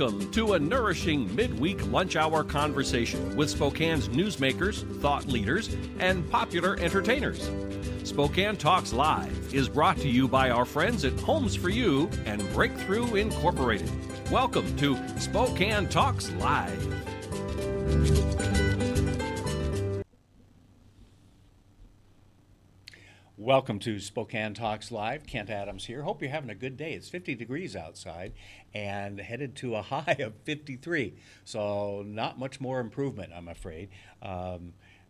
Welcome to a nourishing midweek lunch hour conversation with Spokane's newsmakers, thought leaders, and popular entertainers. Spokane Talks Live is brought to you by our friends at Homes for You and Breakthrough Incorporated. Welcome to Spokane Talks Live. Welcome to Spokane Talks Live. Kent Adams here. Hope you're having a good day. It's 50 degrees outside and headed to a high of 53. So not much more improvement, I'm afraid.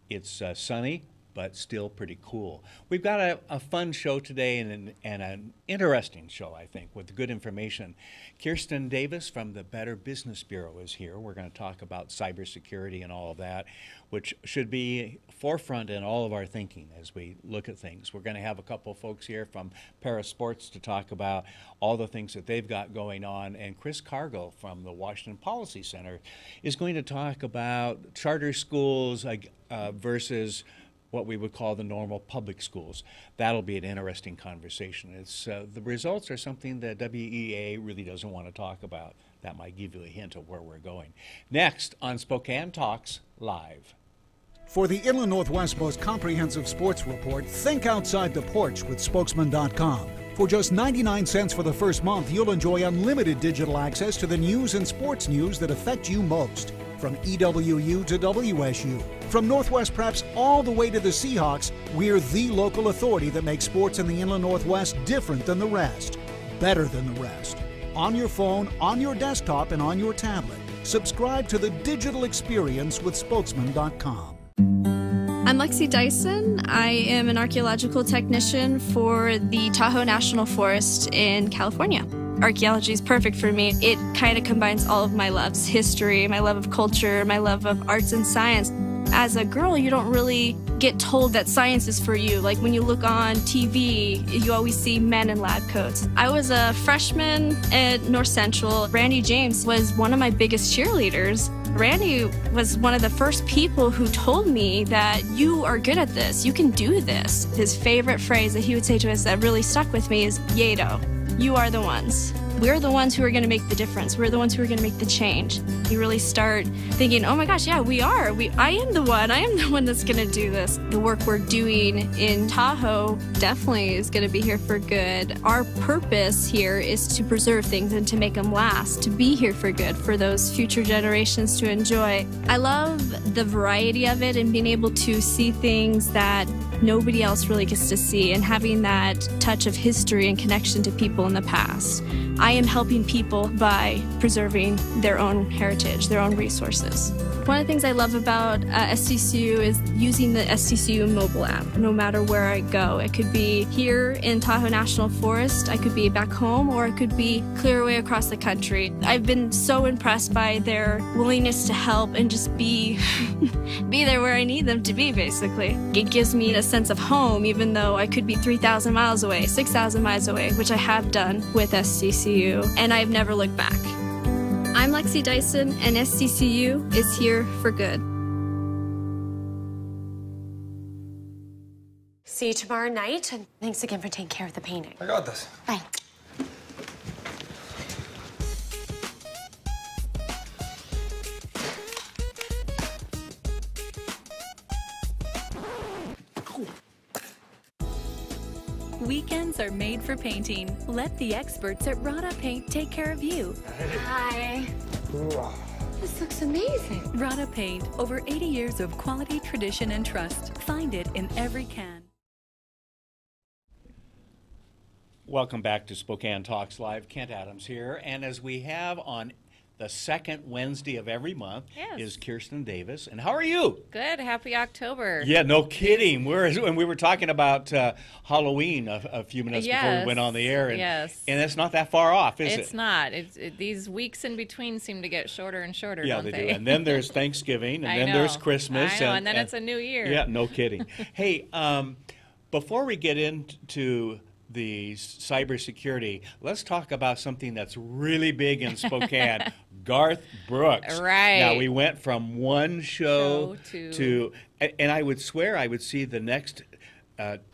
It's sunny, but still pretty cool. We've got a fun show today and an interesting show, I think, with good information. Kirsten Davis from the Better Business Bureau is here. We're going to talk about cybersecurity and all of that, which should be forefront in all of our thinking as we look at things. We're going to have a couple of folks here from Para Sports to talk about all the things that they've got going on, and Chris Cargill from the Washington Policy Center is going to talk about charter schools versus what we would call the normal public schools. That'll be an interesting conversation. It's the results are something that WEA really doesn't want to talk about. That might give you a hint of where we're going. Next on Spokane Talks Live. For the Inland Northwest's most comprehensive sports report, think outside the porch with spokesman.com. For just 99 cents for the first month, you'll enjoy unlimited digital access to the news and sports news that affect you most. From EWU to WSU, from Northwest Preps all the way to the Seahawks, we're the local authority that makes sports in the Inland Northwest different than the rest, better than the rest. On your phone, on your desktop, and on your tablet. Subscribe to the digital experience with spokesman.com. I'm Lexi Dyson. I am an archaeological technician for the Tahoe National Forest in California. Archaeology is perfect for me. It kind of combines all of my loves: history, my love of culture, my love of arts and science. As a girl, you don't really get told that science is for you. Like when you look on TV, you always see men in lab coats. I was a freshman at North Central. Randy James was one of my biggest cheerleaders. Randy was one of the first people who told me that you are good at this, you can do this. His favorite phrase that he would say to us that really stuck with me is, Yato, you are the ones. We're the ones who are going to make the difference. We're the ones who are going to make the change. You really start thinking, oh my gosh, yeah, we are. I am the one that's going to do this. The work we're doing in Tahoe definitely is going to be here for good. Our purpose here is to preserve things and to make them last, to be here for good, for those future generations to enjoy. I love the variety of it and being able to see things that nobody else really gets to see, and having that touch of history and connection to people in the past. I am helping people by preserving their own heritage, their own resources. One of the things I love about STCU is using the STCU mobile app, no matter where I go. It could be here in Tahoe National Forest, I could be back home, or it could be clear away across the country. I've been so impressed by their willingness to help and just be there where I need them to be, basically. It gives me a sense of home, even though I could be 3,000 miles away, 6,000 miles away, which I have done with STCU, and I've never looked back. I'm Lexi Dyson, and STCU is here for good. See you tomorrow night, and thanks again for taking care of the painting. I got this. Bye. Weekends are made for painting. Let the experts at Rada Paint take care of you. Hi. This looks amazing. Rada Paint, over 80 years of quality, tradition, and trust. Find it in every can. Welcome back to Spokane Talks Live. Kent Adams here. And as we have on the second Wednesday of every month is Kirsten Davis. And how are you? Good. Happy October. Yeah, no kidding. When we were talking about Halloween a few minutes before we went on the air. And, and it's not that far off, is it? It's not. These weeks in between seem to get shorter and shorter, don't they? Yeah, they do. And then there's Thanksgiving, and then there's Christmas. I know, and then it's a new year. Yeah, no kidding. Hey, before we get into the cybersecurity, let's talk about something that's really big in Spokane. Garth Brooks. Right. Now, we went from one show to and I would swear I would see the next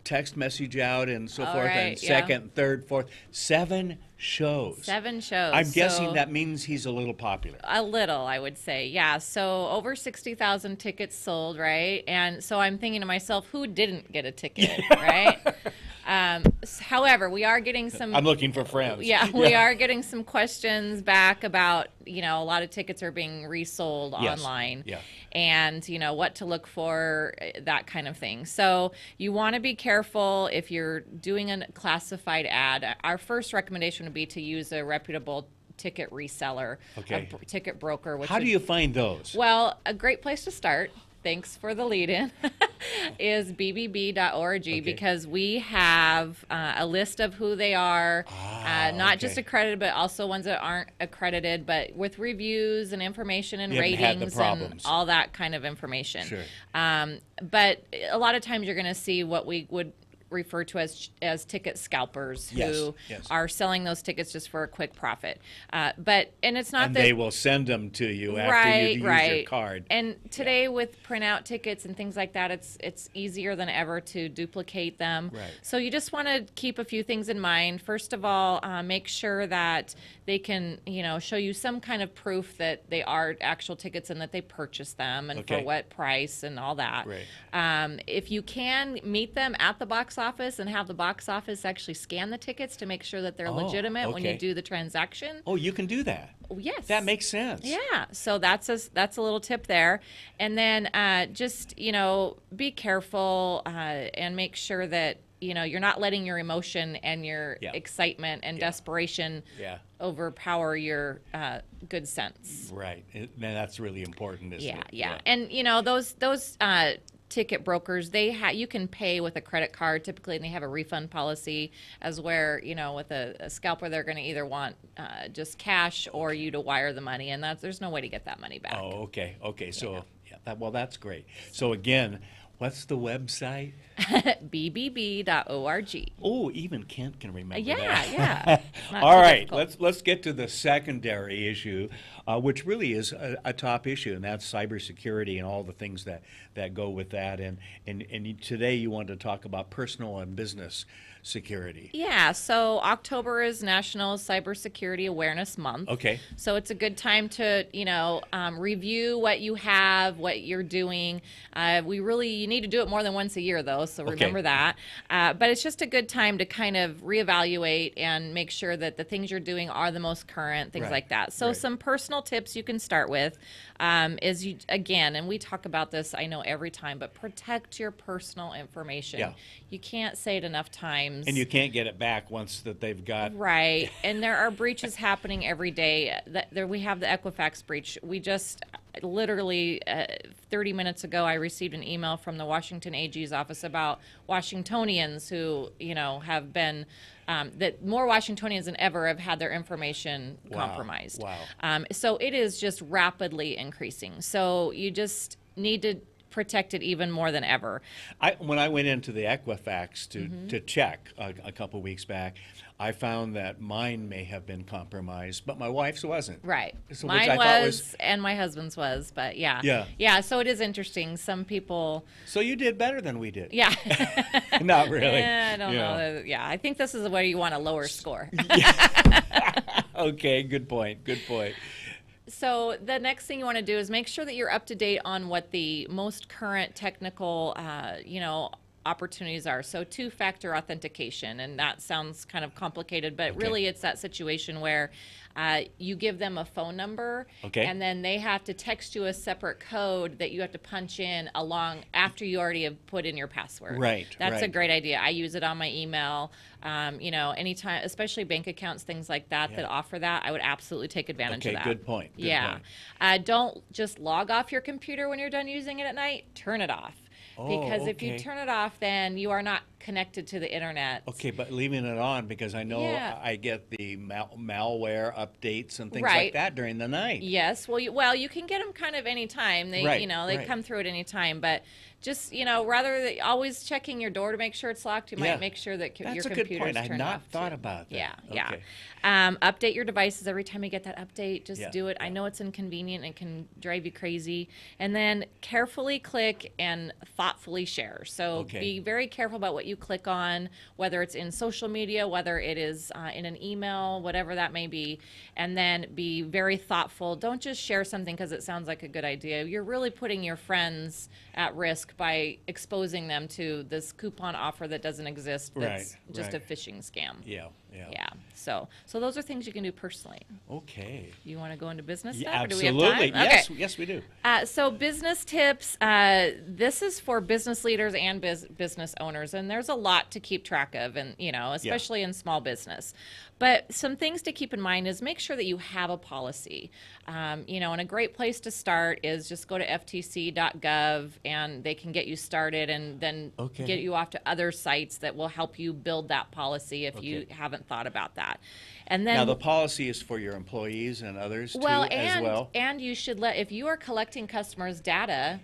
text message out and so All forth, right, and second, third, fourth, 7 shows. 7 shows. I'm guessing So- that means he's a little popular. A little, I would say. Yeah. So over 60,000 tickets sold, right? And so I'm thinking to myself, who didn't get a ticket, right? However, we are getting some. I'm looking for friends. Yeah, we are getting some questions back about, a lot of tickets are being resold online. Yeah. And, what to look for, that kind of thing. So you want to be careful if you're doing a classified ad. Our first recommendation would be to use a reputable ticket reseller, Okay. a ticket broker. Which How do you find those? Well, a great place to start, thanks for the lead-in, is bbb.org, because we have a list of who they are, not just accredited, but also ones that aren't accredited, but with reviews and information and You haven't had the ratings and problems. all that kind of information. Sure. But a lot of times you're going to see what we would refer to as ticket scalpers who are selling those tickets just for a quick profit. And it's not And that they will send them to you after you use your card. And today with printout tickets and things like that, it's easier than ever to duplicate them. Right. So you just want to keep a few things in mind. First of all, make sure that they can, show you some kind of proof that they are actual tickets and that they purchased them and for what price and all that. Right. If you can meet them at the box office and have the box office actually scan the tickets to make sure that they're legitimate when you do the transaction. Oh, you can do that. Yes. That makes sense. Yeah. So that's a little tip there. And then just, be careful and make sure that, you're not letting your emotion and your excitement and desperation overpower your good sense. Right. That's really important, isn't it? Yeah. And, those ticket brokers, you can pay with a credit card typically, and they have a refund policy as where, with a scalper, they're going to either want just cash or you to wire the money, and there's no way to get that money back. Oh, okay. So, that's great. So again, what's the website? bbb.org. Oh, even Kent can remember that. Yeah. All right, let's get to the secondary issue, which really is a top issue, and that's cybersecurity and all the things that go with that. And today you want to talk about personal and business security. Yeah, so October is National Cybersecurity Awareness Month. Okay. So it's a good time to, review what you have, what you're doing. You need to do it more than once a year, though, so remember that. But it's just a good time to kind of reevaluate and make sure that the things you're doing are the most current, things like that. So some personal tips you can start with is, and we talk about this, I know, every time, but protect your personal information. Yeah. You can't say it enough times. And you can't get it back once that they've got... Right. And there are breaches happening every day. We have the Equifax breach. We just literally 30 minutes ago, I received an email from the Washington AG's office about Washingtonians who, have been... that more Washingtonians than ever have had their information compromised. Wow. So it is just rapidly increasing. So you just need to protect it even more than ever. When I went into the Equifax to check a couple weeks back, I found that mine may have been compromised, but my wife's wasn't. Right. So, mine was, and my husband's was, but yeah. Yeah. So it is interesting. Some people... So you did better than we did. Yeah. Not really. I don't know. Yeah, I think this is where you want a lower score. Okay, good point. So the next thing you want to do is make sure that you're up to date on what the most current technical, opportunities are. So two-factor authentication, and that sounds kind of complicated, but really it's that situation where you give them a phone number, and then they have to text you a separate code that you have to punch in along after you already have put in your password. Right. That's a great idea. I use it on my email. Anytime, especially bank accounts, things like that offer that, I would absolutely take advantage of that. Good point. Don't just log off your computer when you're done using it at night. Turn it off. Because if you turn it off, then you are not connected to the internet. Okay, but leaving it on, because I know I get the malware updates and things like that during the night. Yes, well, you can get them kind of any time. They, they come through at any time, but just, rather than always checking your door to make sure it's locked, you might make sure that your computer's turned off. That's a good point. I had not thought about that. Yeah. Okay. Update your devices every time you get that update. Just do it. I know it's inconvenient and can drive you crazy. And then carefully click and thoughtfully share. So be very careful about what you click on, whether it's in social media, whether it is in an email, whatever that may be. And then be very thoughtful. Don't just share something because it sounds like a good idea. You're really putting your friends at risk by exposing them to this coupon offer that doesn't exist. That's just a phishing scam. Yeah. So those are things you can do personally. Okay. You want to go into business stuff? Absolutely. Or do we have time? Yes, Okay. yes, we do. So business tips. This is for business leaders and business owners, and there's a lot to keep track of, and especially in small business. But some things to keep in mind is make sure that you have a policy. And a great place to start is just go to ftc.gov, and they can get you started and then get you off to other sites that will help you build that policy if you haven't thought about that. And then now the policy is for your employees and others as well. And you should if you are collecting customers' data,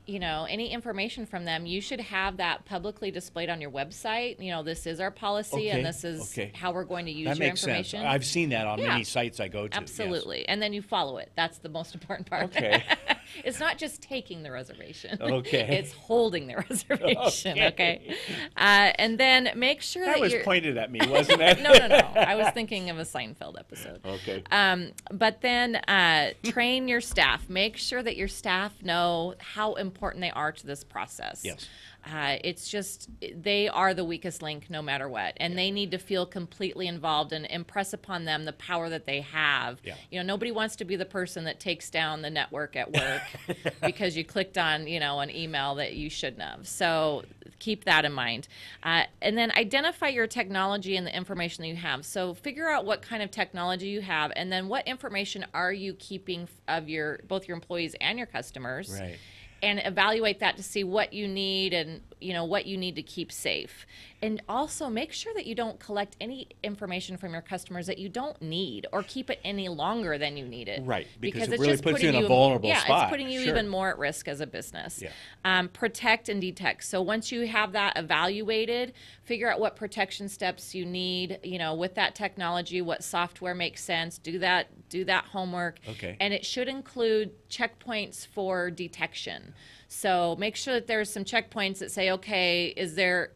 any information from them, you should have that publicly displayed on your website. This is our policy, and this is how we're going to use your information. Sense. I've seen that on many sites I go to. Absolutely, and then you follow it. That's the most important part. Okay. It's not just taking the reservation. Okay. It's holding the reservation. Okay. And then make sure that was pointed at me, wasn't it? No. I was thinking of a Seinfeld episode. Okay. But then train your staff. Make sure that your staff know how important they are to this process. Yes. It's just they are the weakest link no matter what, and they need to feel completely involved and impress upon them the power that they have. Nobody wants to be the person that takes down the network at work because you clicked on an email that you shouldn't have. So keep that in mind, and then identify your technology and the information that you have. So figure out what kind of technology you have, and then what information are you keeping of both your employees and your customers. Right. And evaluate that to see what you need and what you need to keep safe. And also make sure that you don't collect any information from your customers that you don't need or keep it any longer than you need it. Right, because it it's really just puts you putting in a vulnerable spot. Yeah, it's putting you even more at risk as a business. Protect and detect. So once you have that evaluated, figure out what protection steps you need, with that technology, what software makes sense, do that homework. Okay. And it should include checkpoints for detection. So make sure that there's some checkpoints that say, okay,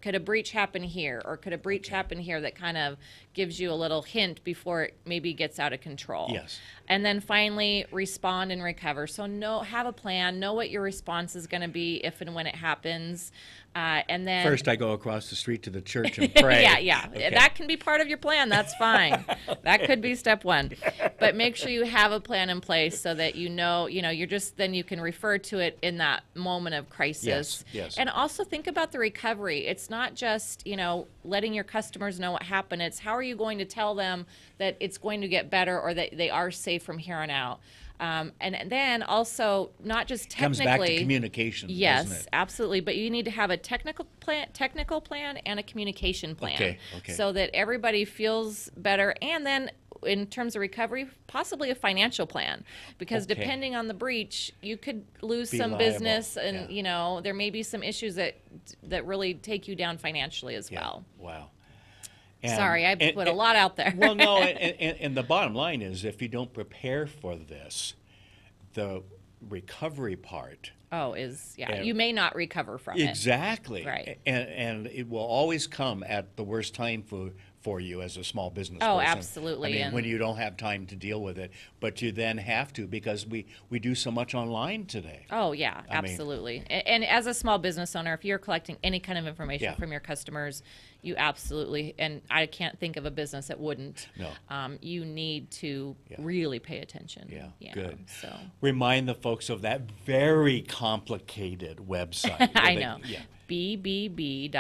could a breach happen here, or could a breach happen here, that kind of gives you a little hint before it maybe gets out of control. Yes. And then finally, respond and recover. So have a plan, know what your response is going to be if and when it happens. And then first I go across the street to the church and pray. Yeah. Okay. That can be part of your plan. That's fine. That could be step one. But make sure you have a plan in place so that then you can refer to it in that moment of crisis. Yes. And also think about the recovery. It's not just, letting your customers know what happened. It's how are you going to tell them that it's going to get better or that they are safe from here on out. And then also not just technically. Comes back to communication. Yes, doesn't it? Absolutely. But you need to have a technical plan and a communication plan. Okay. So that everybody feels better. And then in terms of recovery, possibly a financial plan, because depending on the breach, you could lose some business, and there may be some issues that really take you down financially as well. Wow. Sorry, I put a lot out there. Well, no, and the bottom line is, if you don't prepare for this, the recovery part. You may not recover from it. Exactly. Right. And it will always come at the worst time for you as a small business person. Oh, absolutely. I mean, when you don't have time to deal with it, but you then have to, because we do so much online today. Oh, yeah, absolutely. And as a small business owner, if you're collecting any kind of information from your customers, you absolutely, and I can't think of a business that wouldn't. No. You need to really pay attention. Yeah, good. So remind the folks of that very complicated website. I know. bbb.org,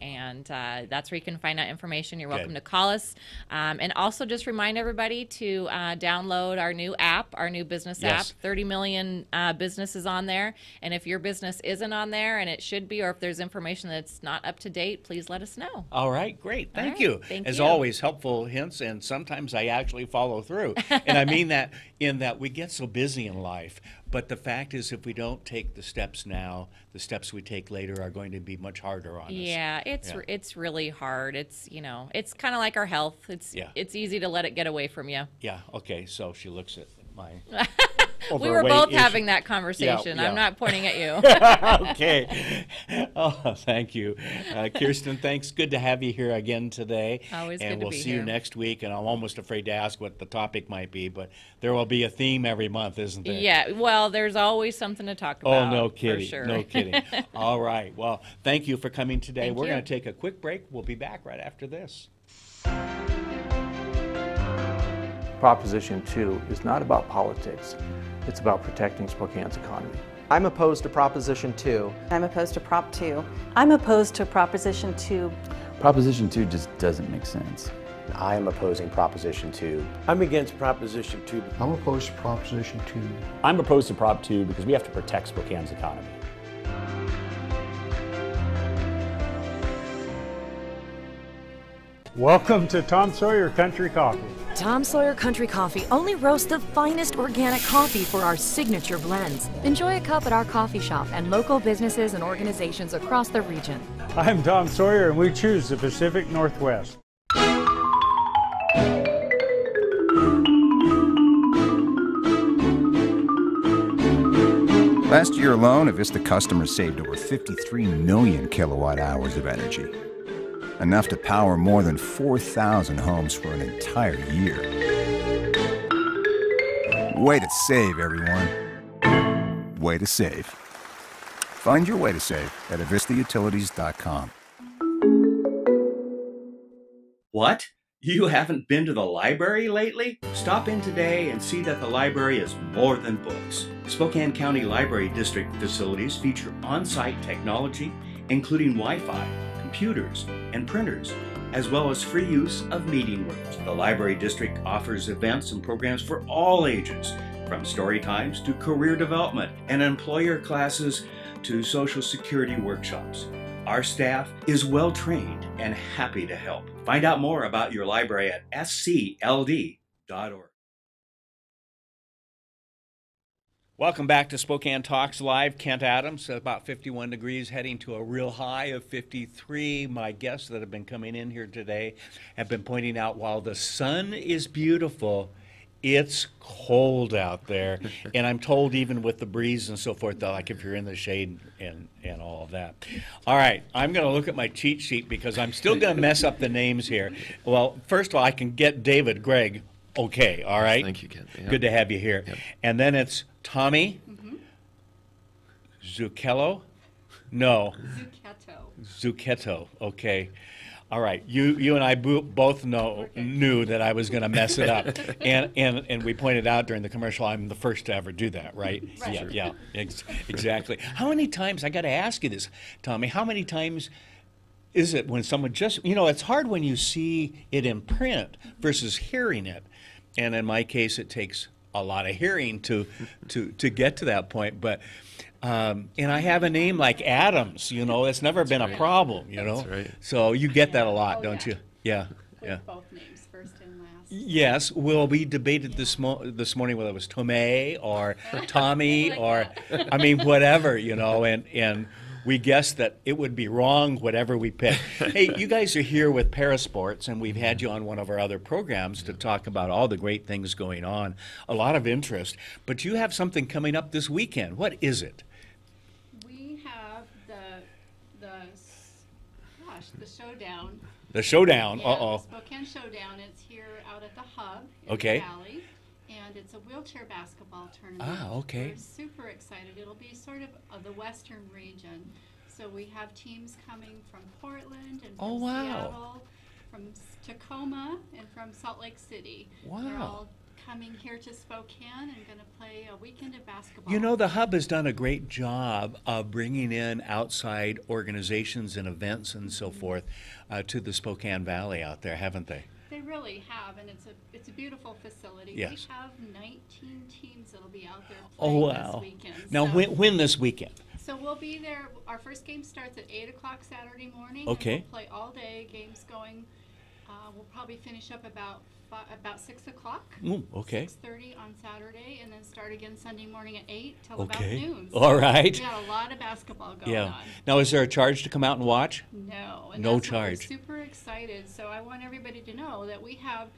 and that's where you can find out information. You're welcome to call us. And also just remind everybody to download our new app, our new business app. 30 million businesses on there. And if your business isn't on there, and it should be, or if there's information that's not up to date, please let us know. All right, great. Thank you. As you. always, helpful hints, and sometimes I actually follow through. And I mean that in that we get so busy in life, But the fact is, if we don't take the steps now, the steps we take later are going to be much harder on us. Yeah, it's really hard. It's it's kind of like our health. It's easy to let it get away from you. Yeah. Okay. So she looks at my. We were both having that conversation. Yeah. I'm not pointing at you. Okay. Oh, thank you. Kirsten, thanks. Good to have you here again today. Always good to be here. And we'll see you next week. And I'm almost afraid to ask what the topic might be, but there will be a theme every month, isn't there? Yeah. Well, there's always something to talk about. Oh, no kidding. For sure. No kidding. All right. Well, thank you for coming today. Thank We're you. going to take a quick break. We'll be back right after this. Proposition 2 is not about politics. It's about protecting Spokane's economy. I'm opposed to Proposition 2. I'm opposed to Prop 2. I'm opposed to Proposition 2. Proposition 2 just doesn't make sense. I am opposing Proposition 2. I'm against Proposition 2. I'm opposed to Proposition 2. I'm opposed to Prop 2 because we have to protect Spokane's economy. Welcome to Tom Sawyer Country Coffee. Tom Sawyer Country Coffee only roasts the finest organic coffee for our signature blends. Enjoy a cup at our coffee shop and local businesses and organizations across the region. I'm Tom Sawyer and we choose the Pacific Northwest. Last year alone, Avista customers saved over 53 million kilowatt hours of energy. Enough to power more than 4,000 homes for an entire year. Way to save, everyone. Way to save. Find your way to save at avistautilities.com. What? You haven't been to the library lately? Stop in today and see that the library is more than books. Spokane County Library District facilities feature on-site technology, including Wi-Fi, computers, and printers, as well as free use of meeting rooms. The Library District offers events and programs for all ages, from story times to career development and employer classes to Social Security workshops. Our staff is well trained and happy to help. Find out more about your library at scld.org. Welcome back to Spokane Talks Live. Kent Adams, about 51 degrees, heading to a real high of 53. My guests that have been coming in here today have been pointing out while the sun is beautiful, it's cold out there. And I'm told even with the breeze and so forth, that like if you're in the shade and all of that. All right, I'm going to look at my cheat sheet because I'm still going to mess up the names here. Well, first of all, I can get David, Greig. Okay, all right. Thank you, Ken. Yeah. Good to have you here. Yep. And then it's Tomie, Zuchello? No. Zuchetto. Okay. All right. You and I both knew that I was going to mess it up, and we pointed out during the commercial I'm the first to ever do that, right? Right. Yeah. Exactly. How many times, I got to ask you this, Tomie, how many times is it when someone just, it's hard when you see it in print versus hearing it, and in my case it takes a lot of hearing to get to that point, but and I have a name like Adams, it's never been a problem, That's right. So you get that a lot, don't you? Yeah. Both names, first and last. Yes. Well, we debated this morning whether it was Tomie or Tomie or whatever, and we guessed that it would be wrong whatever we picked. Hey, you guys are here with Parasports, and we've had you on one of our other programs to talk about all the great things going on. A lot of interest. But you have something coming up this weekend. What is it? We have the showdown. The showdown. Yeah, the Spokane Showdown. It's here out at the Hub in the Valley. And it's a wheelchair basketball tournament. Okay. We're super excited. It'll be sort of the western region. So we have teams coming from Portland and from Seattle, from Tacoma, and from Salt Lake City. Wow. They're all coming here to Spokane and going to play a weekend of basketball. The Hub has done a great job of bringing in outside organizations and events and so forth to the Spokane Valley out there, haven't they? They really have, and it's a beautiful facility. Yes. We have 19 teams that'll be out there playing this weekend. Now, when this weekend? So we'll be there. Our first game starts at 8 o'clock Saturday morning. Okay. And we'll play all day, games going We'll probably finish up about 6 o'clock. Okay. 6:30 on Saturday, and then start again Sunday morning at 8 till about Okay. noon. All right. We got a lot of basketball going on. Now, is there a charge to come out and watch? No. And No that's why charge. we're super excited. So I want everybody to know that we have,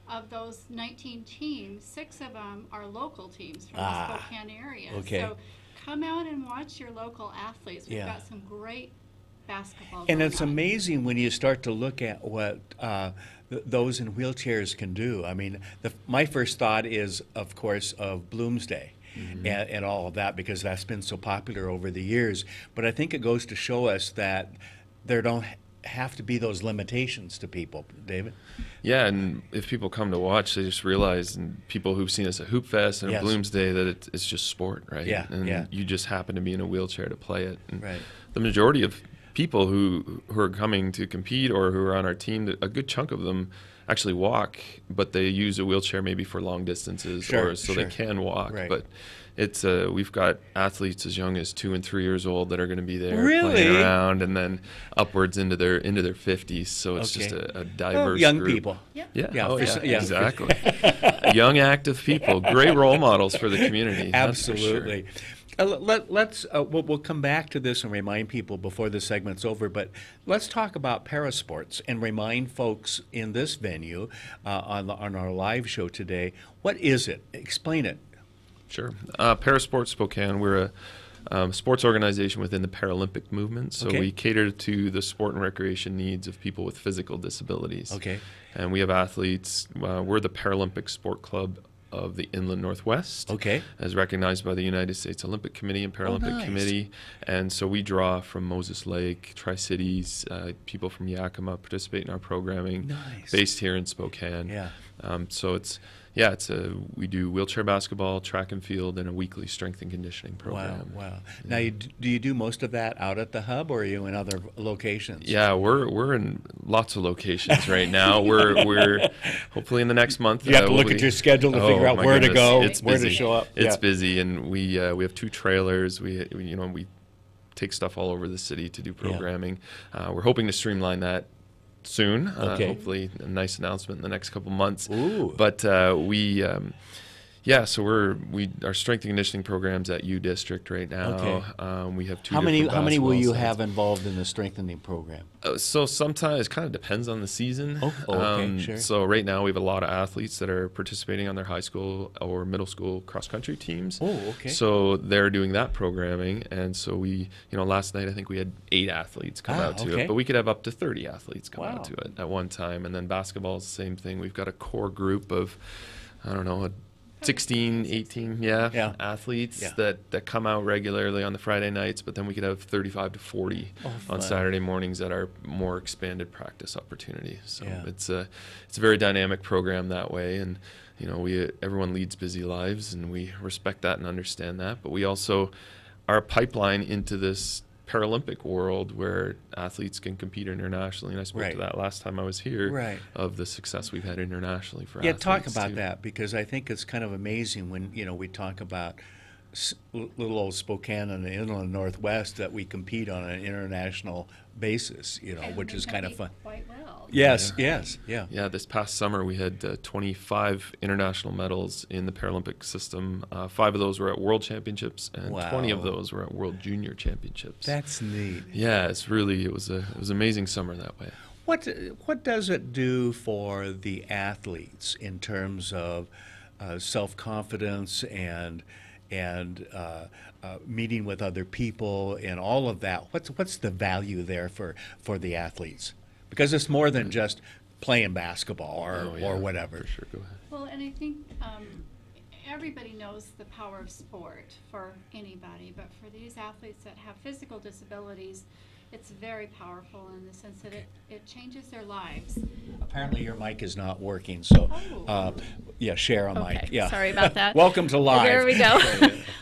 of those 19 teams, 6 of them are local teams from the Spokane area. Okay. So come out and watch your local athletes. We've got some great basketball And going it's on. amazing when you start to look at what those in wheelchairs can do. I mean, my first thought is, of course, of Bloomsday. And all of that, because that's been so popular over the years. But I think it goes to show us that there don't have to be those limitations to people, David. Yeah, and if people come to watch, they just realize, and people who've seen us at Hoop Fest and at Bloomsday, that it's just sport, right? Yeah, and you just happen to be in a wheelchair to play it. And right. The majority of people who are coming to compete or who are on our team, a good chunk of them actually walk, but they use a wheelchair maybe for long distances they can walk. Right. But it's we've got athletes as young as 2 and 3 years old that are going to be there Really? playing around, and then upwards into their 50s. So it's just a diverse young group. people. Yeah, exactly. Young, active people, great role models for the community. Absolutely. We'll come back to this and remind people before the segment's over, but let's talk about parasports and remind folks in this venue on our live show today, what is it? Explain it. Sure. Parasports Spokane, we're a sports organization within the Paralympic movement, so we cater to the sport and recreation needs of people with physical disabilities. Okay. And we have athletes. We're the Paralympic Sport Club of the Inland Northwest, as recognized by the United States Olympic Committee and Paralympic Committee. And so we draw from Moses Lake, Tri-Cities, people from Yakima participate in our programming, based here in Spokane. So we do wheelchair basketball, track and field, and a weekly strength and conditioning program. Wow. Now, do you do most of that out at the hub, or are you in other locations? Yeah, we're in lots of locations right now. We're hopefully in the next month. You have to look at your schedule to figure out where to go, where to show up. It's busy, and we have 2 trailers. We take stuff all over the city to do programming. We're hoping to streamline that soon. Hopefully a nice announcement in the next couple months. Ooh. But so our strength and conditioning programs at U District right now. We have 2 How many will you sites. have involved in the strengthening program? So sometimes it kind of depends on the season. Sure. So right now we have a lot of athletes that are participating on their high school or middle school cross country teams. So they're doing that programming, and so we, last night I think we had 8 athletes come out to it, but we could have up to 30 athletes come out to it at one time. And then basketball is the same thing. We've got a core group of, 16, 18 athletes that come out regularly on the Friday nights, but then we could have 35 to 40 on Saturday mornings at our more expanded practice opportunity. So it's a very dynamic program that way, and everyone leads busy lives, and we respect that and understand that. But we also are a pipeline into this Paralympic world where athletes can compete internationally, and I spoke to that last time I was here, of the success we've had internationally for athletes. Talk about that, because I think it's kind of amazing when we talk about little old Spokane and the Inland Northwest, that we compete on an international basis, which is kind of fun. Quite well. Yes. Yeah, this past summer we had 25 international medals in the Paralympic system. 5 of those were at World Championships, and 20 of those were at World Junior Championships. That's neat. Yeah, it was an amazing summer that way. What does it do for the athletes in terms of self-confidence and meeting with other people and all of that? What's the value there for the athletes? Because it's more than just playing basketball or whatever. For sure, go ahead. Well, and I think everybody knows the power of sport for anybody, but for these athletes that have physical disabilities, it's very powerful in the sense that it changes their lives. Apparently your mic is not working, so share a mic. Yeah. Sorry about that. Welcome to live. There we go.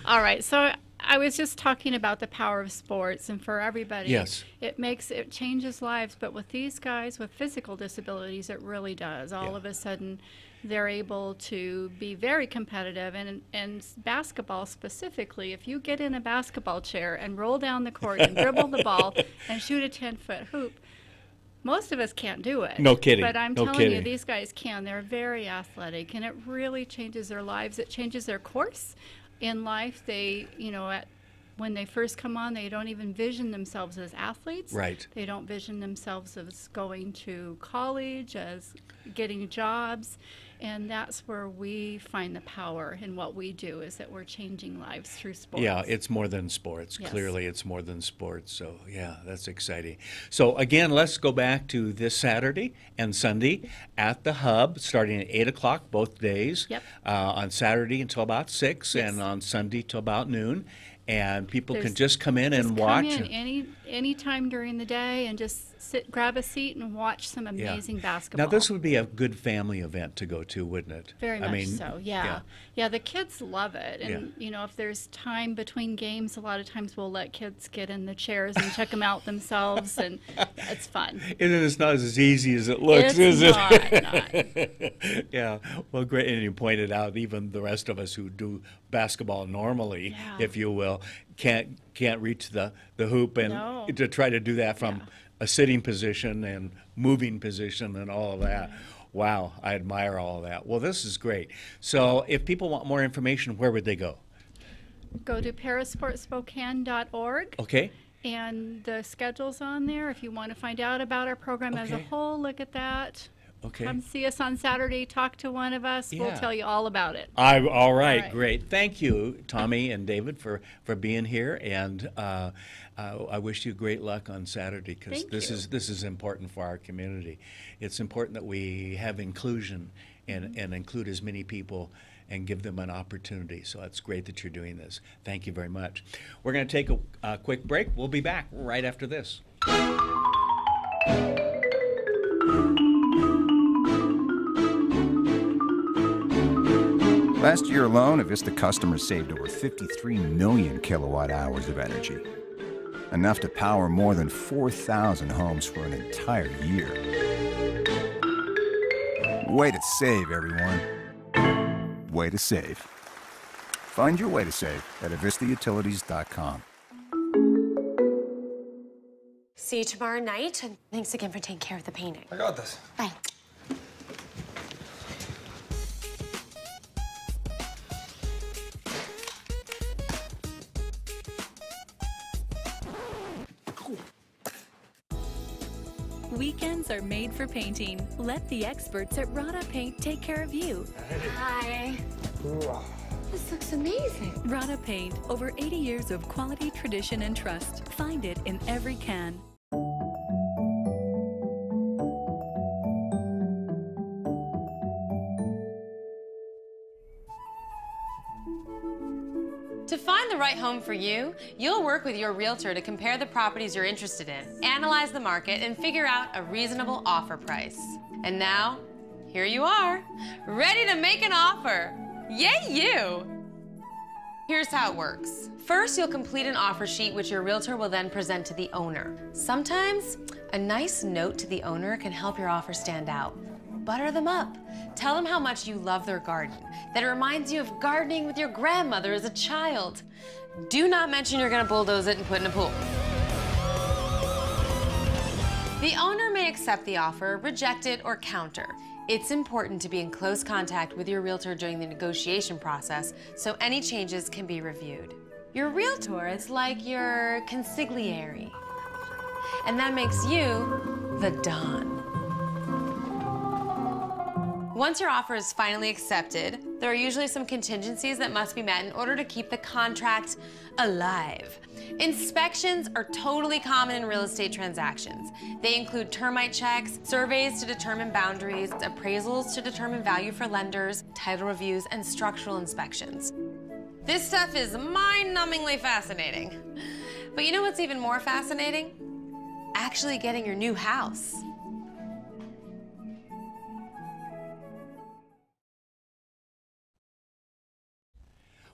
All right, so I was just talking about the power of sports, and for everybody, it changes lives. But with these guys with physical disabilities, it really does. All of a sudden, they're able to be very competitive, and basketball specifically, if you get in a basketball chair and roll down the court and dribble the ball and shoot a 10-foot hoop, Most of us can't do it. No kidding. But I'm No telling kidding. you, these guys can. They're very athletic, and it really changes their lives. It changes their course in life. They, when they first come on, they don't even vision themselves as athletes. Right. They don't vision themselves as going to college, as getting jobs. And that's where we find the power in what we do, is that we're changing lives through sports. Yeah, it's more than sports. Yes. Clearly, it's more than sports. So, yeah, that's exciting. So, again, let's go back to this Saturday and Sunday at the Hub, starting at 8 o'clock both days. Yep. On Saturday until about 6, Yes. and on Sunday till about noon. And people can There's- just come in and watch. Come in any time during the day and just grab a seat and watch some Yeah. amazing basketball. Now, this would be a good family event to go to, wouldn't it? Very I much mean, so, yeah. Yeah, the kids love it. And, if there's time between games, a lot of times we'll let kids get in the chairs and check them out themselves, and it's fun. And it's not as easy as it looks, is it? Yeah. Well, great. And you pointed out even the rest of us who do basketball normally, if you will, can't reach the hoop and to try to do that from a sitting position and moving position and all of that. Wow, I admire all of that. Well, this is great. So if people want more information, where would they go? Go to parasportspokane.org. Okay. And the schedule's on there. If you want to find out about our program as a whole, look at that. Okay. Come see us on Saturday. Talk to one of us. Yeah. We'll tell you all about it. All right, great. Thank you, Tomie and David, for being here, and I wish you great luck on Saturday, because this is important for our community. It's important that we have inclusion and include as many people and give them an opportunity. So it's great that you're doing this. Thank you very much. We're going to take a quick break. We'll be back right after this. Last year alone, Avista customers saved over 53 million kilowatt hours of energy. Enough to power more than 4,000 homes for an entire year. Way to save, everyone. Way to save. Find your way to save at avistautilities.com. See you tomorrow night, and thanks again for taking care of the painting. I got this. Bye. Weekends are made for painting. Let the experts at Rada Paint take care of you. Hi. This looks amazing. Rada Paint, over 80 years of quality, tradition, and trust. Find it in every can. To find the right home for you, you'll work with your realtor to compare the properties you're interested in, analyze the market, and figure out a reasonable offer price. And now, here you are, ready to make an offer. Yay, you! Here's how it works. First, you'll complete an offer sheet which your realtor will then present to the owner. Sometimes, a nice note to the owner can help your offer stand out. Butter them up. Tell them how much you love their garden, that it reminds you of gardening with your grandmother as a child. Do not mention you're gonna bulldoze it and put in a pool. The owner may accept the offer, reject it, or counter. It's important to be in close contact with your realtor during the negotiation process so any changes can be reviewed. Your realtor is like your consigliere, and that makes you the Don. Once your offer is finally accepted, there are usually some contingencies that must be met in order to keep the contract alive. Inspections are totally common in real estate transactions. They include termite checks, surveys to determine boundaries, appraisals to determine value for lenders, title reviews, and structural inspections. This stuff is mind-numbingly fascinating. But you know what's even more fascinating? Actually getting your new house.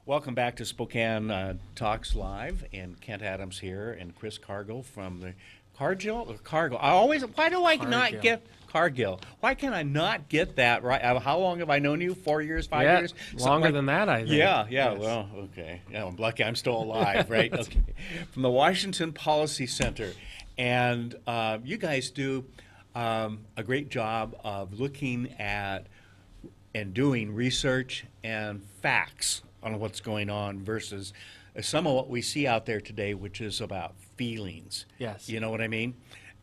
Welcome back to Spokane Talks Live, and Kent Adams here, and Chris Cargill from the Cargill or Cargill. Why do I not get Cargill? Why can I not get that right? How long have I known you? 4 years, 5 years? Longer than that, I think. Yeah. Yes. Well, okay. Yeah, I'm lucky I'm still alive, right? Okay. From the Washington Policy Center, and you guys do a great job of looking at and doing research and facts on what's going on versus some of what we see out there today, which is about feelings. Yes. You know what I mean?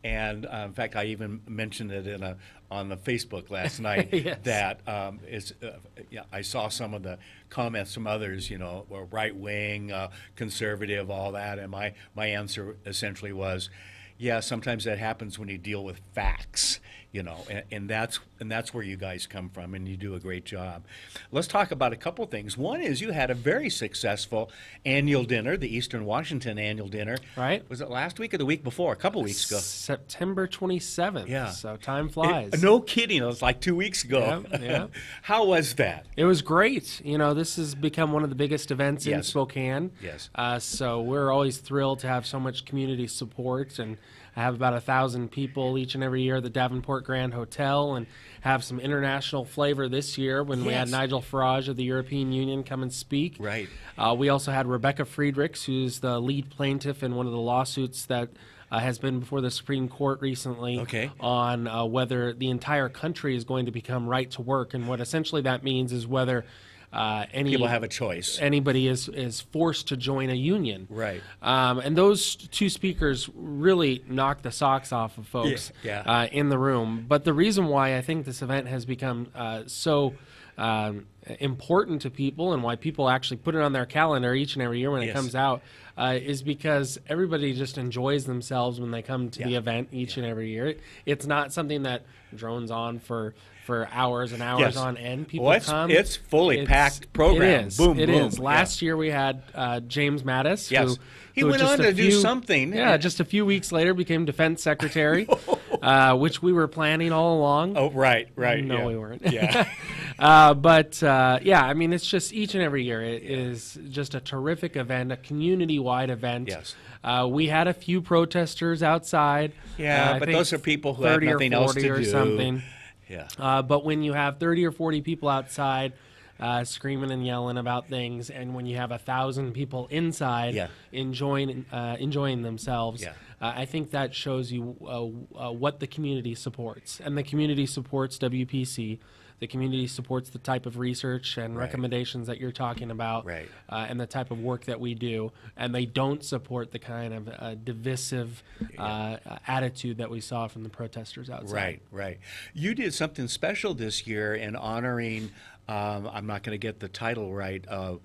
And in fact, I even mentioned it on the Facebook last night. Yes. That I saw some of the comments from others, were right wing, conservative, all that, and my answer essentially was, yeah, sometimes that happens when you deal with facts, and that's where you guys come from, and you do a great job. Let's talk about a couple things. One is you had a very successful annual dinner, the Eastern Washington annual dinner. Right. Was it last week or the week before? A couple weeks ago. September 27th. Yeah. So time flies. No kidding. It was like 2 weeks ago. Yeah. How was that? It was great. This has become one of the biggest events in Spokane. Yes. So we're always thrilled to have so much community support, and I have about 1,000 people each and every year at the Davenport Grand Hotel, and have some international flavor this year when we had Nigel Farage of the European Union come and speak. Right. We also had Rebecca Friedrichs, who's the lead plaintiff in one of the lawsuits that has been before the Supreme Court recently on whether the entire country is going to become right to work. And what essentially that means is whether people have a choice. Anybody is forced to join a union. Right. And those two speakers really knocked the socks off of folks in the room. But the reason why I think this event has become so important to people, and why people actually put it on their calendar each and every year when it comes out, is because everybody just enjoys themselves when they come to the event each and every year. It's not something that drones on for hours and hours on end. People come. It's fully packed program. It is. Boom, it boom. is. Last year we had James Mattis, he who went on to do something. Yeah, just a few weeks later became defense secretary, which we were planning all along. Oh, right. No, we weren't. Yeah. I mean, it's just each and every year. It is just a terrific event, a community-wide event. Yes. We had a few protesters outside. Yeah, but those are people who have nothing else to do. Something. Yeah. But when you have 30 or 40 people outside screaming and yelling about things, and when you have 1,000 people inside enjoying themselves, I think that shows you what the community supports. And the community supports WPC. The community supports the type of research and recommendations that you're talking about, and the type of work that we do. And they don't support the kind of divisive attitude that we saw from the protesters outside. Right. You did something special this year in honoring, I'm not going to get the title right, a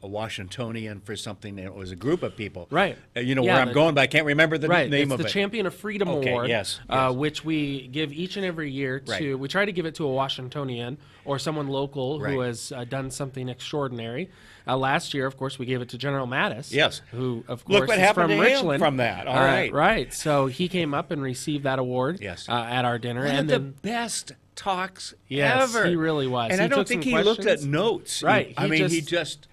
Washingtonian for something. It was a group of people. Right. Where I'm going, but I can't remember the name of it. It's the Champion of Freedom Award, yes. Which we give each and every year to, we try to give it to a Washingtonian or someone local who has done something extraordinary. Last year, of course, we gave it to General Mattis. Yes. Who, of course, Look what is happened from to Richland. him from that. All right. Right. So he came up and received that award at our dinner. One of the best talks ever. He really was. And I don't think he looked at notes. Right. He just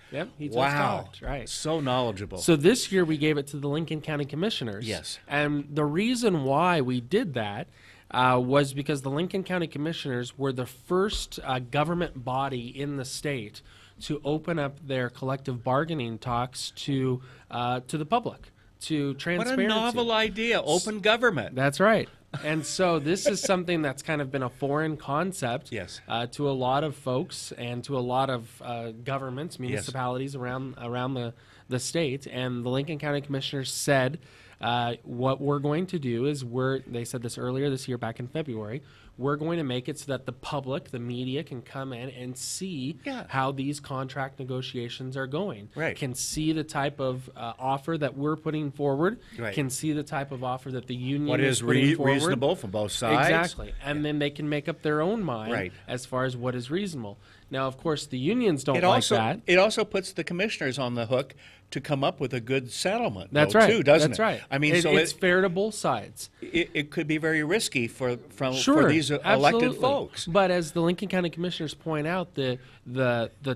talked. Right. So knowledgeable. So this year we gave it to the Lincoln County Commissioners. Yes. And the reason why we did that was because the Lincoln County Commissioners were the first government body in the state to open up their collective bargaining talks to the public, to transparency. What a novel idea, open government. That's right. And so this is something that's kind of been a foreign concept to a lot of folks and to a lot of governments, municipalities around the state. And the Lincoln County Commissioners said, what we're going to do is they said this earlier this year, back in February, we're going to make it so that the public, the media, can come in and see how these contract negotiations are going. Right. Can see the type of offer that we're putting forward. Right. Can see the type of offer that the union is putting forward. Reasonable from both sides. Exactly. And then they can make up their own mind as far as what is reasonable. Now, of course, the unions don't like that. It also puts the commissioners on the hook to come up with a good settlement. That's right. Too, doesn't it? That's right. I mean, it's fair to both sides. It could be very risky for these elected absolutely. folks. But as the Lincoln County Commissioners point out, the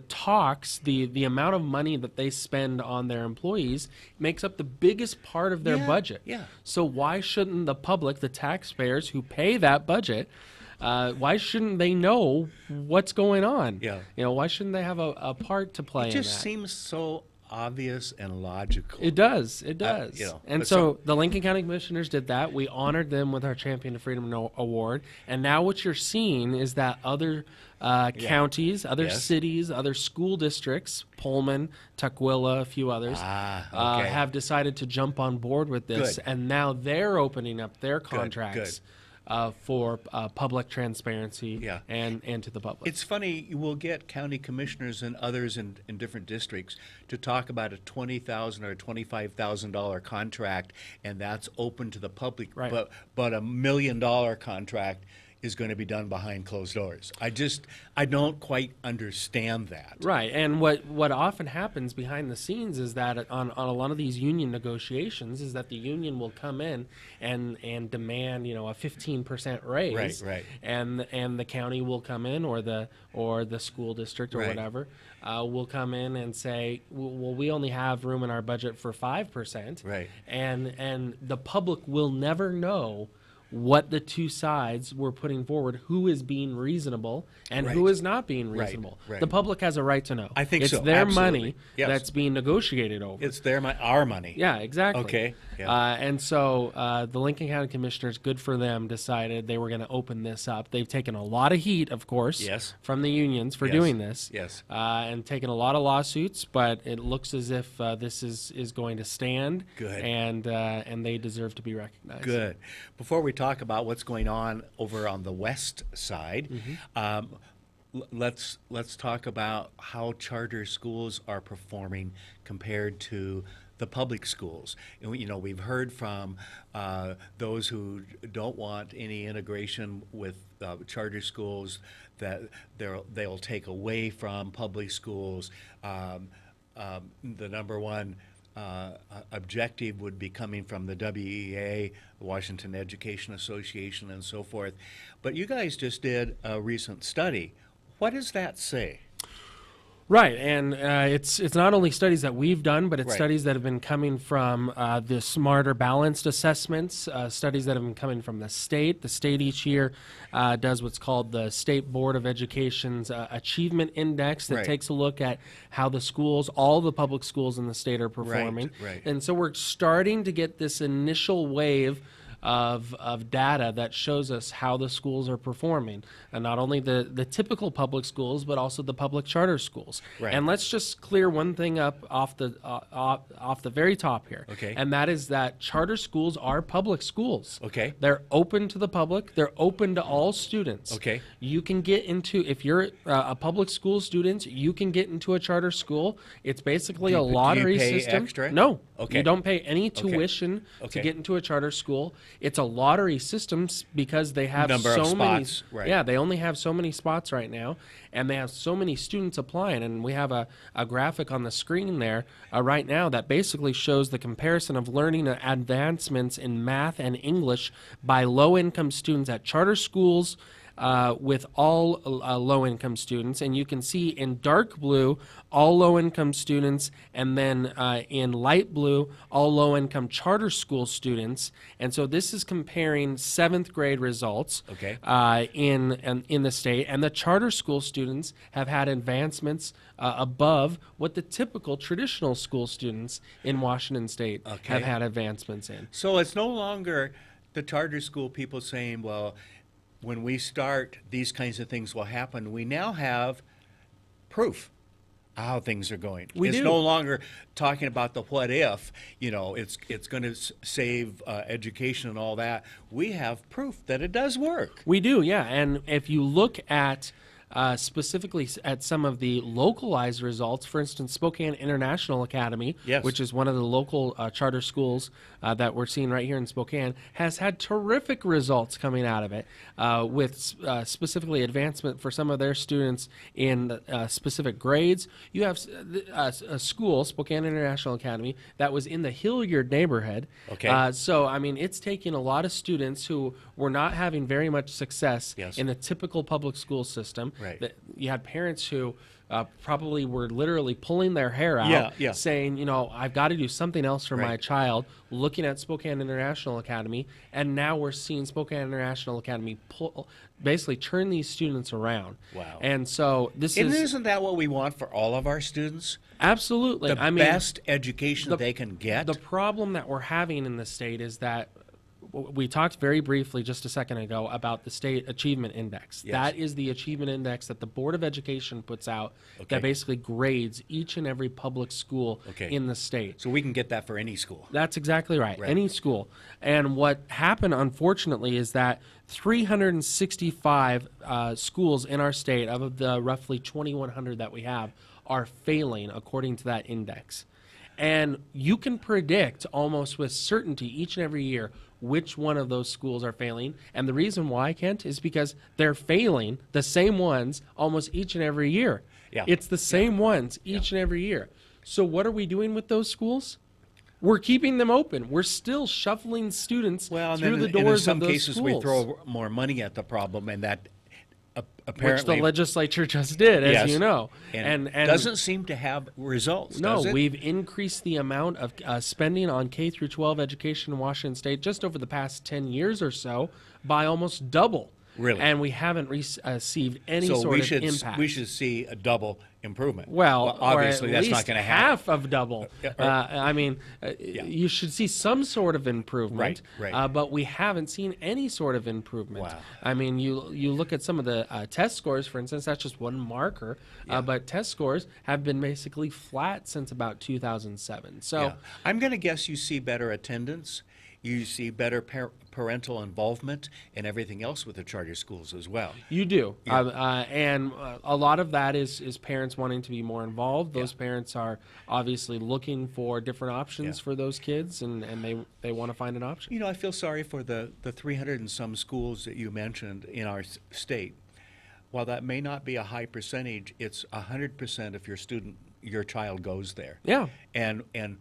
talks, the amount of money that they spend on their employees makes up the biggest part of their budget. Yeah. So why shouldn't the public, the taxpayers who pay that budget, why shouldn't they know what's going on? Yeah. Why shouldn't they have a part to play in that? It just seems so obvious and logical. It does. It does. And so the Lincoln County Commissioners did that. We honored them with our Champion of Freedom Award. And now what you're seeing is that other counties, other cities, other school districts, Pullman, Tukwila, a few others, have decided to jump on board with this. Good. And now they're opening up their contracts. For public transparency and to the public. It's funny, you will get county commissioners and others in different districts to talk about a $20,000 or $25,000 contract, and that's open to the public. Right. But $1 million contract is going to be done behind closed doors. I don't quite understand that. Right, and what often happens behind the scenes is that on a lot of these union negotiations is that the union will come in and demand a 15% raise, right, and the county will come in or the school district or whatever will come in and say, well, we only have room in our budget for 5%, right, and the public will never know what the two sides were putting forward, who is being reasonable and who is not being reasonable. Right. The public has a right to know. I think it's so. Their Absolutely. money Yes. that's being negotiated over. It's our money. Yeah, exactly. Okay. Yeah. And so the Lincoln County Commissioners, good for them, decided they were going to open this up. They've taken a lot of heat, of course, from the unions for doing this. Yes. And taken a lot of lawsuits, but it looks as if this is going to stand. Good. And they deserve to be recognized. Good. Before we talk about what's going on over on the west side, let's talk about how charter schools are performing compared to the public schools. And we've heard from those who don't want any integration with charter schools, that they'll take away from public schools. The number one objective would be coming from the WEA, the Washington Education Association, and so forth. But you guys just did a recent study. What does that say? Right, and it's not only studies that we've done, but it's Right. studies that have been coming from the Smarter Balanced Assessments, studies that have been coming from the state. The state each year does what's called the State Board of Education's Achievement Index that Right. takes a look at how the schools, all the public schools in the state are performing. Right. And so we're starting to get this initial wave of data that shows us how the schools are performing, and not only the typical public schools, but also the public charter schools. Right. And let's just clear one thing up off the very top here. Okay. And that is that charter schools are public schools. Okay. They're open to the public. They're open to all students. Okay. You can get into, if you're a public school student, you can get into a charter school. It's basically a lottery do you pay system. extra? No. Okay. You don't pay any Okay. tuition Okay. to get into a charter school. It's a lottery system because they have Number of so many. spots, right. Yeah, they only have so many spots right now, and they have so many students applying. And we have a graphic on the screen there right now that basically shows the comparison of learning advancements in math and English by low-income students at charter schools with all low-income students. And you can see in dark blue all low-income students, and then in light blue all low-income charter school students. And so this is comparing 7th grade results in the state, and the charter school students have had advancements above what the typical traditional school students in Washington State have had advancements in. So it's no longer the charter school people saying, well, when we start, these kinds of things will happen. We now have proof of how things are going. It's no longer talking about the what if, it's going to save education and all that. We have proof that it does work. We do, yeah. And if you look at specifically at some of the localized results, for instance, Spokane International Academy, which is one of the local charter schools that we're seeing right here in Spokane, has had terrific results coming out of it with specifically advancement for some of their students in specific grades. You have a school, Spokane International Academy, that was in the Hilliard neighborhood. So, I mean, it's taking a lot of students who were not having very much success in the typical public school system. Right. That you had parents who probably were literally pulling their hair out, saying, you know, I've got to do something else for my child, looking at Spokane International Academy, and now we're seeing Spokane International Academy basically turn these students around. Wow. And so isn't that what we want for all of our students? Absolutely. The best education they can get. The problem that we're having in the state is that we talked very briefly just a second ago about the State Achievement Index. That is the achievement index that the Board of Education puts out that basically grades each and every public school in the state. So we can get that for any school. That's exactly right, any school. And what happened, unfortunately, is that 365 schools in our state, of the roughly 2,100 that we have, are failing according to that index. And you can predict almost with certainty each and every year which one of those schools are failing. And the reason why, Kent, is because they're failing the same ones almost each and every year. It's the same ones each and every year. So what are we doing with those schools? We're keeping them open. We're still shuffling students through the doors of those schools. And in some cases, we throw more money at the problem, and that apparently, which the legislature just did, as you know, and doesn't seem to have results. No, we've increased the amount of spending on K through 12 education in Washington State just over the past 10 years or so by almost double. Really, and we haven't received any sort of impact. We should see a double improvement. Well, obviously that's not going to happen. Half of double. I mean, you should see some sort of improvement. Right. But we haven't seen any sort of improvement. Wow. I mean, you look at some of the test scores, for instance. That's just one marker. But test scores have been basically flat since about 2007. So I'm going to guess you see better attendance. You see better parental involvement and everything else with the charter schools as well. You do. And a lot of that is parents wanting to be more involved. Those parents are obviously looking for different options for those kids, and they want to find an option. You know, I feel sorry for the 300 and some schools that you mentioned in our state. While that may not be a high percentage, it's 100% if your child goes there. Yeah. And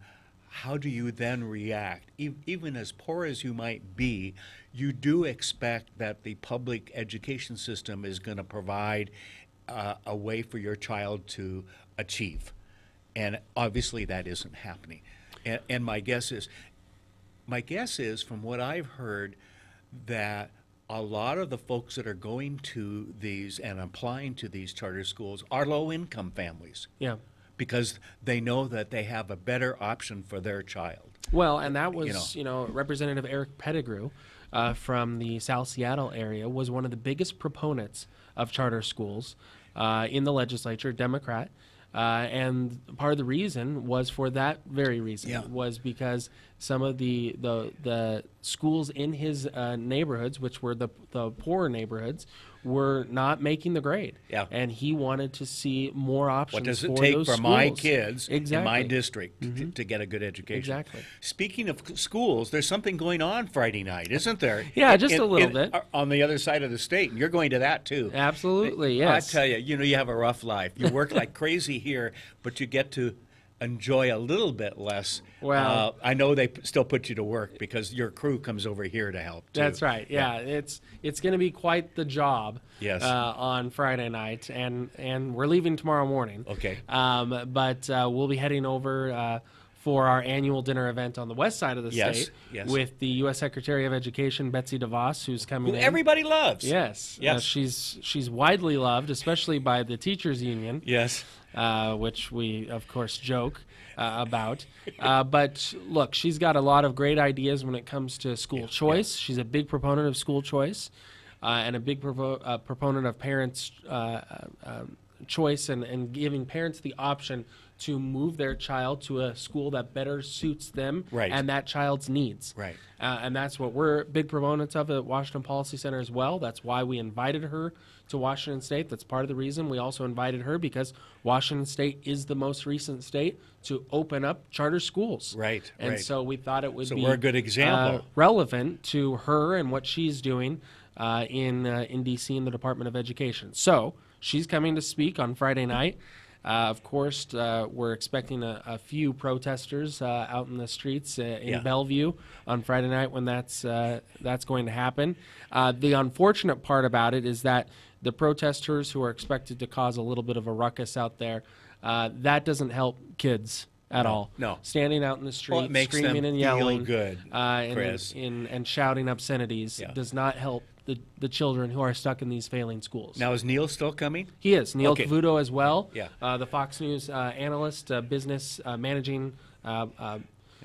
how do you then react? Even as poor as you might be, you do expect that the public education system is going to provide a way for your child to achieve. And obviously that isn't happening. And my guess is from what I've heard, that a lot of the folks that are going to these and applying to these charter schools are low-income families. Yeah. Because they know that they have a better option for their child. Well, and that was, Representative Eric Pettigrew from the South Seattle area was one of the biggest proponents of charter schools in the legislature, Democrat. And part of the reason was for that very reason, was because some of the schools in his neighborhoods, which were the poorer neighborhoods, were not making the grade. Yeah. And he wanted to see more options for those schools. What does it take for my kids in my district to get a good education? Exactly. Speaking of schools, there's something going on Friday night, isn't there? Yeah, just a little bit. On the other side of the state, and you're going to that too. Absolutely, yes. I tell you, you have a rough life. You work like crazy here, but you get to enjoy a little bit less. Well, I know they still put you to work because your crew comes over here to help too. That's right. Yeah. It's going to be quite the job. Yes. On Friday night, and we're leaving tomorrow morning. Okay. But we'll be heading over for our annual dinner event on the west side of the state with the U.S. Secretary of Education, Betsy DeVos, who's coming in. Everybody loves. Yes. She's widely loved, especially by the teachers union. Yes. Which we, of course, joke about. But look, she's got a lot of great ideas when it comes to school choice. She's a big proponent of school choice and a big proponent of parents' choice and giving parents the option to move their child to a school that better suits them and that child's needs. Right. And that's what we're big proponents of at Washington Policy Center as well. That's why we invited her to Washington State. That's part of the reason we also invited her, because Washington State is the most recent state to open up charter schools. Right. And so we thought it would be we're a good example. Relevant to her and what she's doing in D.C. in the Department of Education. So she's coming to speak on Friday night. Of course, we're expecting a few protesters out in the streets in Bellevue on Friday night when that's going to happen. The unfortunate part about it is that the protesters who are expected to cause a little bit of a ruckus out there, that doesn't help kids at all. No. Standing out in the street, Well, it makes screaming them and yelling, feel good, Chris. and shouting obscenities does not help the children who are stuck in these failing schools. Now, is Neil still coming? He is. Neil Okay. Cavuto as well. Yeah. The Fox News analyst, business managing.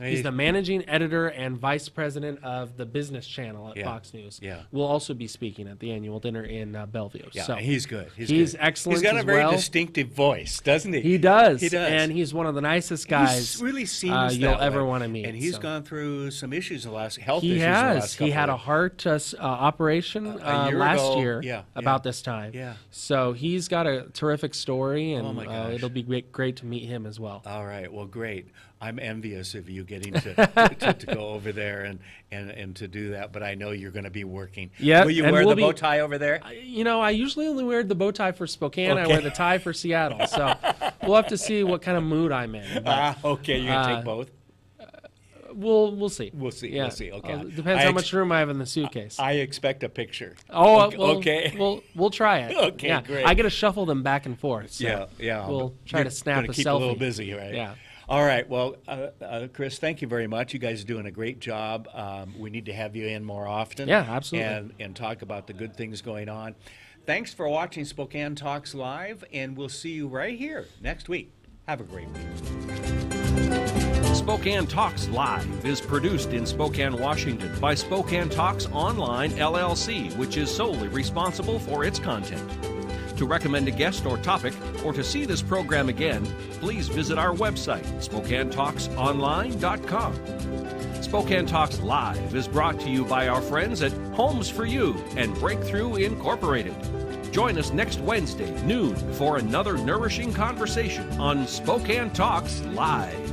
He's the managing editor and vice president of the business channel at Fox News. Yeah. Will also be speaking at the annual dinner in Bellevue. Yeah, so he's good. He's excellent. He's got a as very well. distinctive voice, doesn't he? He does. He does. And he's one of the nicest guys He really seems you'll that ever way. want to meet. And he's so. gone through some issues in the last health He issues. has. In the last He had a couple heart operation a year last ago. year Yeah, about this time. Yeah. So he's got a terrific story, and Oh my gosh. it'll be great to meet him as well. All right. Well, great. I'm envious of you getting to go over there and to do that, but I know you're going to be working. Yeah. Will you wear the bow tie over there? You know, I usually only wear the bow tie for Spokane. I wear the tie for Seattle. So we'll have to see what kind of mood I'm in. Okay. You're going to take both? We'll see. We'll see. Yeah. We'll see. Okay. Depends how much room I have in the suitcase. I expect a picture. Oh, okay. We'll try it. Okay, yeah. great. I get to shuffle them back and forth. So yeah. We'll try to snap a keep selfie. a little busy, right? Yeah. All right. Well, Chris, thank you very much. You guys are doing a great job. We need to have you in more often. Yeah, absolutely. And talk about the good things going on. Thanks for watching Spokane Talks Live, and we'll see you right here next week. Have a great week. Spokane Talks Live is produced in Spokane, Washington by Spokane Talks Online, LLC, which is solely responsible for its content. To recommend a guest or topic, or to see this program again, please visit our website, SpokaneTalksOnline.com. Spokane Talks Live is brought to you by our friends at Homes for You and Breakthrough Incorporated. Join us next Wednesday, noon, for another nourishing conversation on Spokane Talks Live.